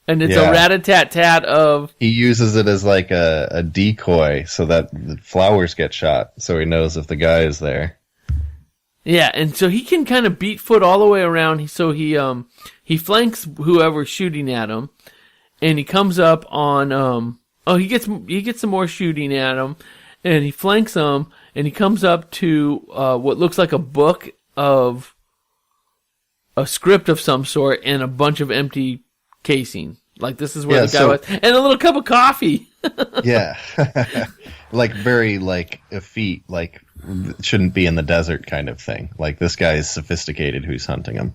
And it's a rat-a-tat-tat of... He uses it as like a decoy so that the flowers get shot, so he knows if the guy is there. Yeah, and so he can kind of beat foot all the way around. So he flanks whoever's shooting at him, and he comes up on... he gets some more shooting at him, and he flanks him, and he comes up to what looks like a book of a script of some sort and a bunch of empty casing. Like, this is where the guy was. And a little cup of coffee. Yeah. Like, very, like, effete, like, shouldn't be in the desert kind of thing. Like, this guy is sophisticated who's hunting him.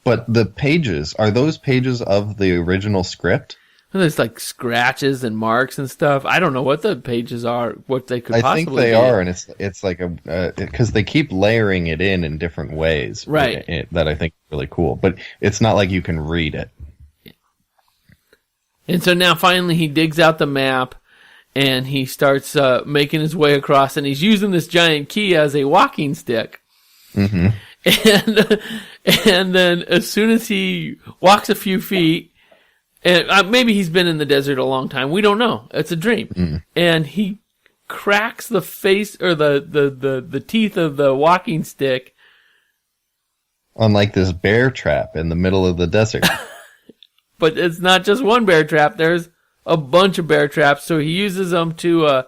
But the pages, are those pages of the original script? There's, like, scratches and marks and stuff. I don't know what the pages are, what they could possibly be. I think they are, and it's like because they keep layering it in different ways. Right. That I think is really cool. But it's not like you can read it. And so now finally he digs out the map and he starts making his way across, and he's using this giant key as a walking stick. Mm-hmm. And then as soon as he walks a few feet, and maybe he's been in the desert a long time. We don't know. It's a dream. Mm. And he cracks the face or the teeth of the walking stick on like this bear trap in the middle of the desert. But it's not just one bear trap. There's a bunch of bear traps. So he uses them to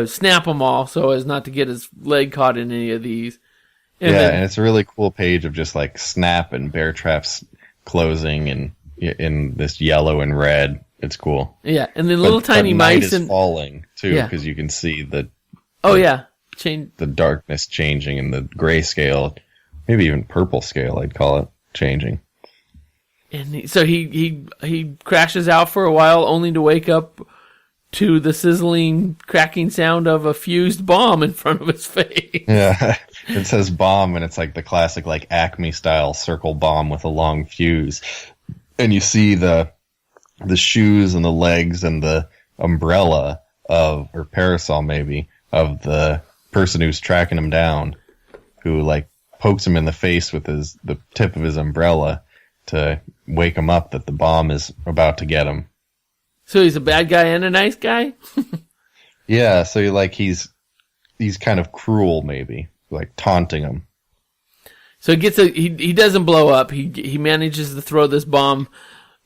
snap them all so as not to get his leg caught in any of these. And it's a really cool page of just like snap and bear traps closing and in this yellow and red. It's cool. Yeah, and then little tiny mice is falling too, because you can see the the darkness changing and the grayscale, maybe even purple scale, I'd call it, changing. And so he crashes out for a while, only to wake up to the sizzling, cracking sound of a fused bomb in front of his face. Yeah, it says bomb, and it's like the classic like Acme style circle bomb with a long fuse. And you see the shoes and the legs and the umbrella or parasol maybe, of the person who's tracking him down, who like pokes him in the face with the tip of his umbrella to wake him up that the bomb is about to get him. So he's a bad guy and a nice guy? Yeah, so he's kind of cruel maybe, like taunting him. So he doesn't blow up. He manages to throw this bomb.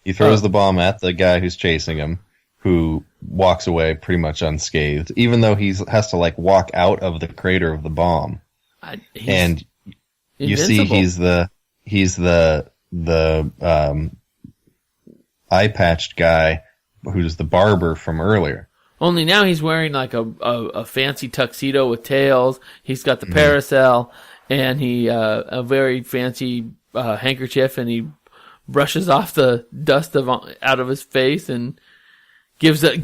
He throws the bomb at the guy who's chasing him, who walks away pretty much unscathed, even though he has to like walk out of the crater of the bomb. And you see he's the eye-patched guy who's the barber from earlier. Only now he's wearing like a fancy tuxedo with tails. He's got the parasol. And he a very fancy handkerchief, and he brushes off the dust out of his face, and gives a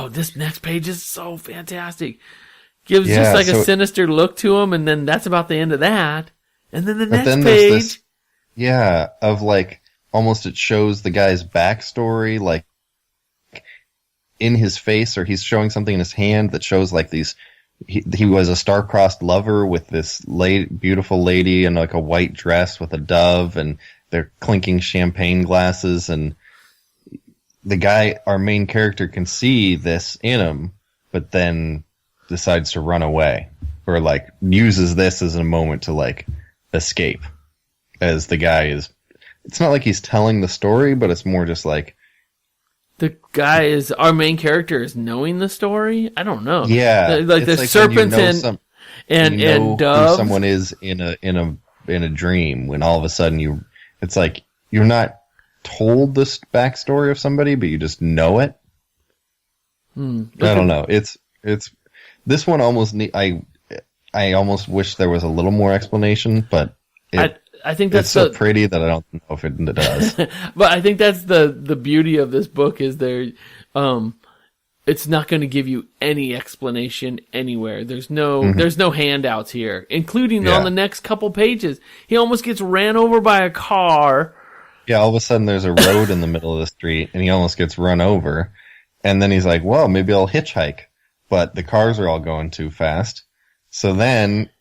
this next page is so fantastic. Gives just like a sinister look to him, and then that's about the end of that. And then the next page, of like almost it shows the guy's backstory, like in his face, or he's showing something in his hand that shows like these. He was a star-crossed lover with this beautiful lady in like a white dress with a dove, and they're clinking champagne glasses, and the guy, our main character, can see this in him, but then decides to run away, or like uses this as a moment to like escape, as the guy is, it's not like he's telling the story, but it's more just like, the guy is, our main character is knowing the story? I don't know. Yeah. Like the serpents and doves. Who someone is in a dream, when all of a sudden it's like you're not told this backstory of somebody, but you just know it. I don't know. It's this one almost I almost wish there was a little more explanation, but I think that's it's so pretty that I don't know if it does. But I think that's the beauty of this book is it's not going to give you any explanation anywhere. There's no handouts here, including on the next couple pages. He almost gets ran over by a car. Yeah, all of a sudden there's a road in the middle of the street, and he almost gets run over. And then he's like, well, maybe I'll hitchhike. But the cars are all going too fast. So then...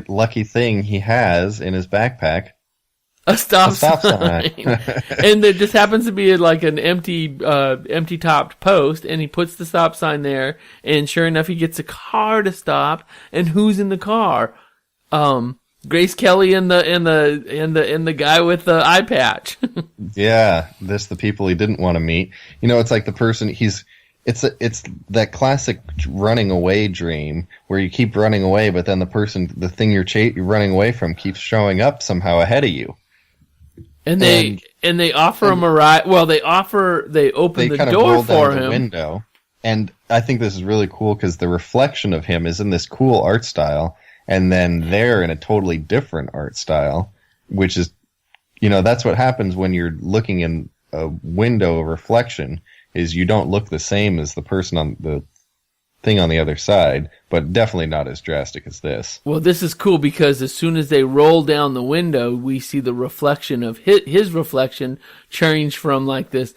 lucky thing he has in his backpack a stop sign. And there just happens to be like an empty topped post, and he puts the stop sign there, and sure enough, he gets a car to stop. And who's in the car? Grace Kelly and the guy with the eye patch. Yeah, this the people he didn't want to meet. You know, it's like the person it's that classic running away dream where you keep running away, but then the thing you're running away from keeps showing up somehow ahead of you. And they offer him a ride. Well, they open the door for him. The window, and I think this is really cool because the reflection of him is in this cool art style, and then they're in a totally different art style, which is, that's what happens when you're looking in a window of reflection. Is you don't look the same as the person on the thing on the other side, but definitely not as drastic as this. Well, this is cool because as soon as they roll down the window, we see the reflection of his reflection change from like this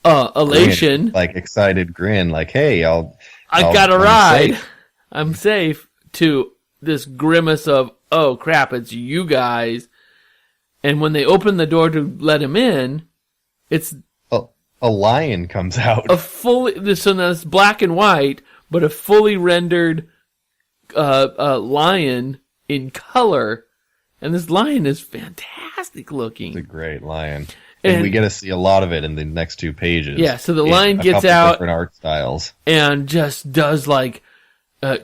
elation, like excited grin, like, hey, I got a ride, I'm safe, to this grimace of, oh crap, it's you guys. And when they open the door to let him in, it's a lion comes out. So that's black and white, but a fully rendered lion in color. And this lion is fantastic looking. It's a great lion. And we get to see a lot of it in the next 2 pages. Yeah, so the lion gets out. Different art styles. And just does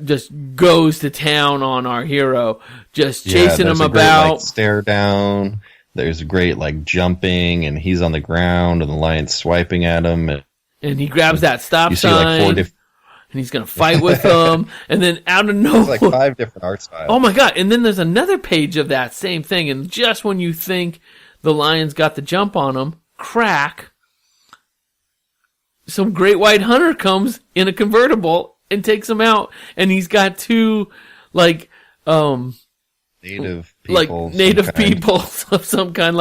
just goes to town on our hero. Just chasing him about. Great, stare down. There's great jumping, and he's on the ground, and the lion's swiping at him. And he grabs that stop sign, and he's going to fight with them. And then out of nowhere... It's 5 different art styles. Oh my god, and then there's another page of that same thing, and just when you think the lion's got the jump on him, crack, some great white hunter comes in a convertible and takes him out, and he's got 2, native people, people of some kind,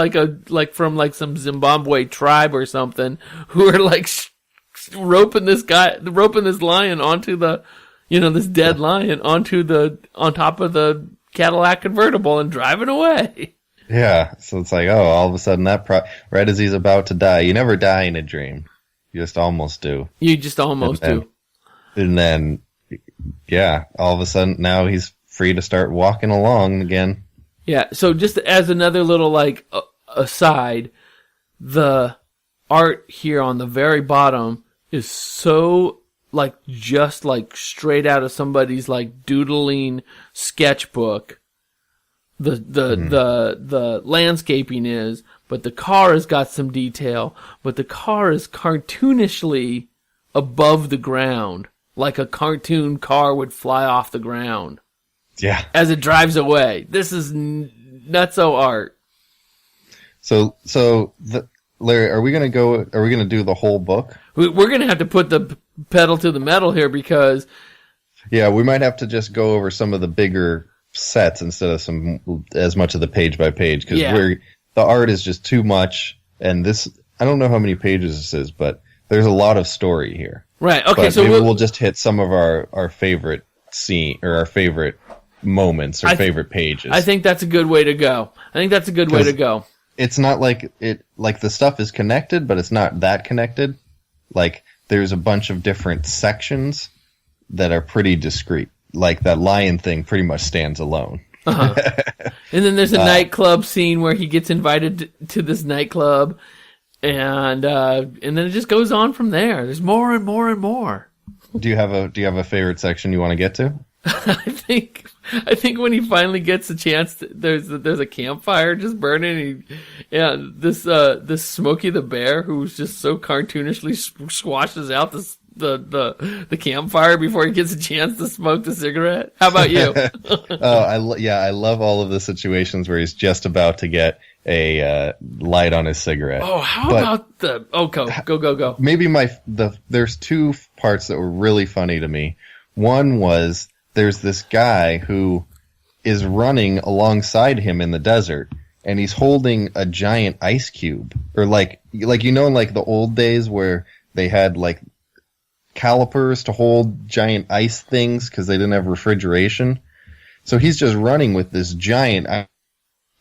from some Zimbabwe tribe or something, who are roping this lion onto the, this dead lion on top of the Cadillac convertible and driving away. Yeah, so it's all of a sudden right as he's about to die, you never die in a dream, you just almost do. You just almost do. And then, yeah, all of a sudden now he's free to start walking along again. Yeah, so just as another little aside, the art here on the very bottom is so just straight out of somebody's doodling sketchbook. The landscaping is, but the car has got some detail, but the car is cartoonishly above the ground, like a cartoon car would fly off the ground. Yeah. As it drives away. This is nutso art. So Larry, are we going to do the whole book? We're going to have to put the pedal to the metal here because... Yeah, we might have to just go over some of the bigger sets instead of as much of the page by page because the art is just too much, and this, I don't know how many pages this is, but there's a lot of story here. Right, okay, but so maybe we'll just hit some of our favorite scene, or our favorite moments, or favorite pages. I think that's a good way to go. It's not the stuff is connected, but it's not that connected. There's a bunch of different sections that are pretty discrete. That lion thing pretty much stands alone. Uh-huh. And then there's a nightclub scene where he gets invited to this nightclub, and then it just goes on from there. There's more and more and more. Do you have a favorite section you want to get to? I think when he finally gets a chance, there's a campfire just burning. This Smokey the Bear, who's just so cartoonishly squashes out the campfire before he gets a chance to smoke the cigarette. How about you? I love all of the situations where he's just about to get a light on his cigarette. Oh, about go. Maybe there's 2 parts that were really funny to me. One was there's this guy who is running alongside him in the desert, and he's holding a giant ice cube, or in the old days where they had calipers to hold giant ice things because they didn't have refrigeration. So he's just running with this giant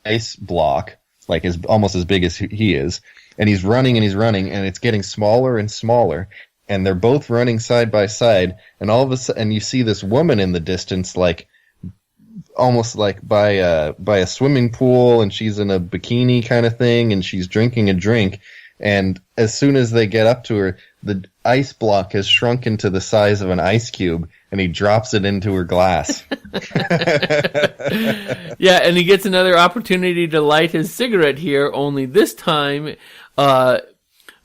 ice block, like almost as big as he is, and he's running, and it's getting smaller and smaller, and they're both running side by side, and all of a sudden you see this woman in the distance, like almost like by a swimming pool, and she's in a bikini kind of thing, and she's drinking a drink, and as soon as they get up to her, the ice block has shrunken to the size of an ice cube, and he drops it into her glass. Yeah, and he gets another opportunity to light his cigarette here, only this time,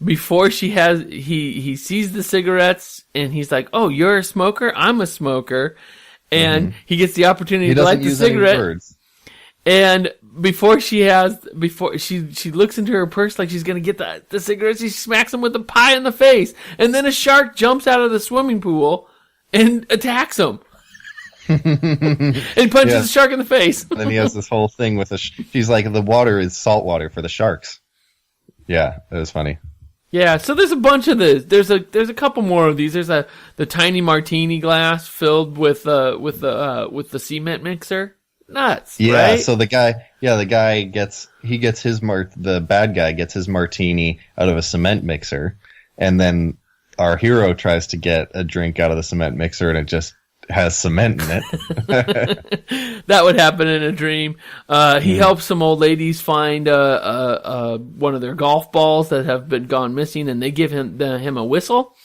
before he sees the cigarettes, and he's like, "Oh, you're a smoker? I'm a smoker." And he gets the opportunity to light the cigarette. And before she looks into her purse like she's going to get the cigarettes, she smacks him with a pie in the face. And then a shark jumps out of the swimming pool and attacks him. And punches the shark in the face. And then he has this whole thing with she's like, the water is salt water for the sharks. Yeah, that was funny. Yeah, so there's a bunch of this. There's a couple more of these. There's the tiny martini glass filled with the cement mixer. Nuts. Yeah, right? So the bad guy gets his martini out of a cement mixer, and then our hero tries to get a drink out of the cement mixer, and it just has cement in it. That would happen in a dream. He helps some old ladies find one of their golf balls that have gone missing, and they give him a whistle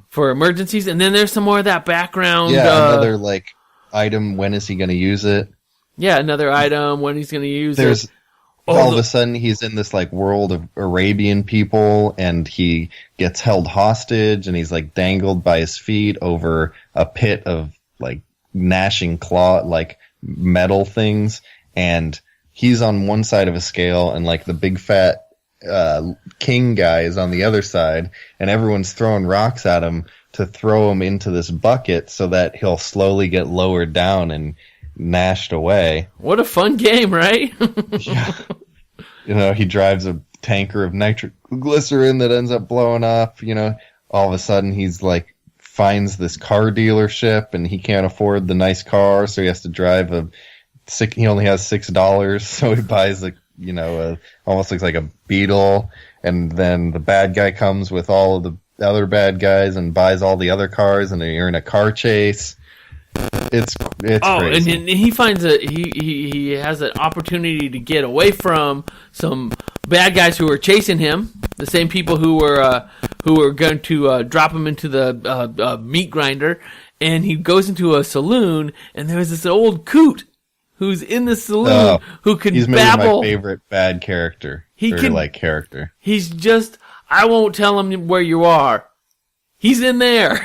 for emergencies. And then there's some more of that background. Yeah, another like item. When is he going to use it? Yeah, another item. When he's going to use it. All of a sudden, he's in this like world of Arabian people, and he gets held hostage, and he's like dangled by his feet over a pit of like gnashing claw, like metal things, and he's on one side of a scale, and like the big fat king guy is on the other side, and everyone's throwing rocks at him to throw him into this bucket so that he'll slowly get lowered down and gnashed away. What a fun game, right? Yeah. You know, he drives a tanker of nitroglycerin that ends up blowing up. You know, all of a sudden he's like finds this car dealership, and he can't afford the nice car, so he has to drive he only has $6, so he buys almost looks like a Beetle, and then the bad guy comes with all of the other bad guys and buys all the other cars, and you're in a car chase. It's crazy. And he finds he has an opportunity to get away from some bad guys who are chasing him, the same people who were going to drop him into the meat grinder, and he goes into a saloon, and there's this old coot who's in the saloon who could he's babble. Maybe my favorite bad character. Character. He's just, I won't tell him where you are. He's in there.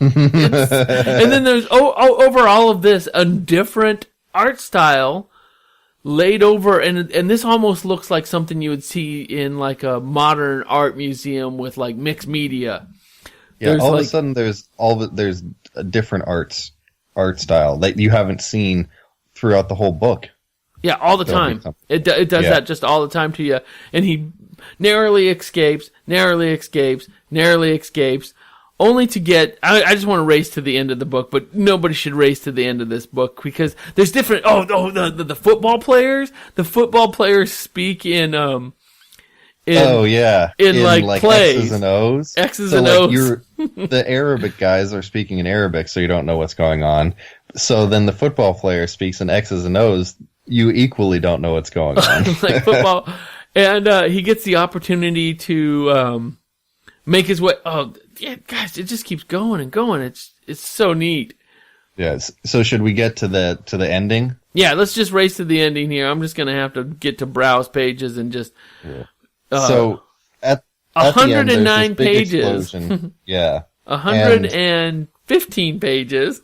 And then there's over all of this a different art style laid over, and this almost looks like something you would see in like a modern art museum with like mixed media. Yeah, all of a sudden there's a different art style that you haven't seen throughout the whole book. Yeah, all the time. It does that just all the time to you, and he narrowly escapes. Only to get, I just want to race to the end of the book, but nobody should race to the end of this book because there's different. The football players. The football players speak in like plays. X's and O's. X's and O's. The Arabic guys are speaking in Arabic, so you don't know what's going on. So then the football player speaks in X's and O's. You equally don't know what's going on. Like football, and he gets the opportunity to make his way. Oh. Yeah, guys, it just keeps going and going. It's so neat. Yes. So should we get to the ending? Yeah, let's just race to the ending here. I'm just gonna have to get to browse pages and just. Yeah. So at 109 pages. Yeah. 115 pages.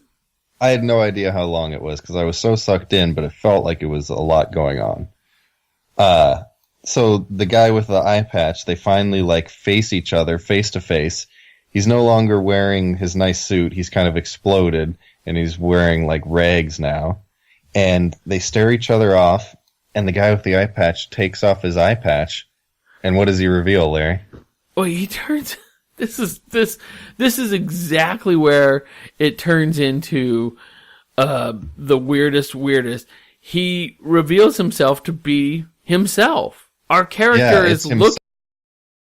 I had no idea how long it was because I was so sucked in, but it felt like it was a lot going on. So the guy with the eye patch, they finally like face each other face to face. He's no longer wearing his nice suit. He's kind of exploded, and he's wearing like rags now. And they stare each other off, and the guy with the eye patch takes off his eye patch. And what does he reveal, Larry? Well, he turns. This is exactly where it turns into the weirdest. he reveals himself to be himself. Our character Yeah, is it's himself.